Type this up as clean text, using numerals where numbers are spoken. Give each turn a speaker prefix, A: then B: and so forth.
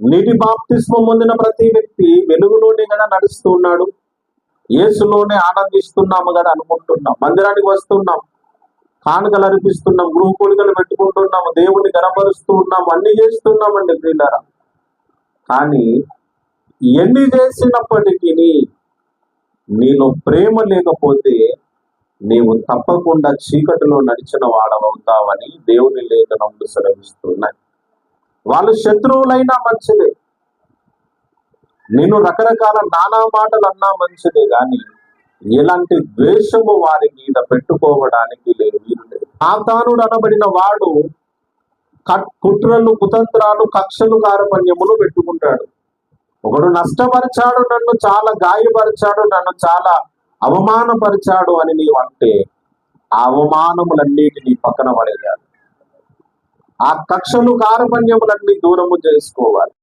A: నీటి బాప్తిస్మం పొందిన ప్రతి వ్యక్తి వెలుగులోనే కదా నడుస్తూ ఉన్నాడు, యేసులోనే ఆనందిస్తున్నాము కదా అనుకుంటున్నాం. మందిరానికి వస్తున్నాం, కానుకలు అర్పిస్తున్నాం, గృహ కూలికలు పెట్టుకుంటున్నాము, దేవుడిని గనపరుస్తూ ఉన్నాము, అన్ని చేస్తున్నామండి ప్రియులారా. కానీ ఎన్ని చేసినప్పటికీ నీలో ప్రేమ లేకపోతే నీవు తప్పకుండా చీకటిలో నడిచిన వాడవవుతావని దేవుని లేఖనములు సెలవిస్తున్నాయి. వాళ్ళు శత్రువులైనా మంచిదే, నేను రకరకాల నానా మాటలు అన్నా మంచిదే, కానీ ఎలాంటి ద్వేషము వారి మీద పెట్టుకోవడానికి లేదు. సాతానుడు అనబడిన వాడు కుట్రలు, కుతంత్రాలు, కక్షలు, కార్పణ్యములు పెట్టుకుంటాడు. ఒకడు నష్టపరిచాడు, నన్ను చాలా గాయపరిచాడు, నన్ను చాలా అవమానపరిచాడు అని నీవు అంటే ఆ అవమానములన్నిటినీ పక్కన పడేయాలి. ఆ కక్షలు, కార్పణ్యములన్నీ దూరము చేసుకోవాలి.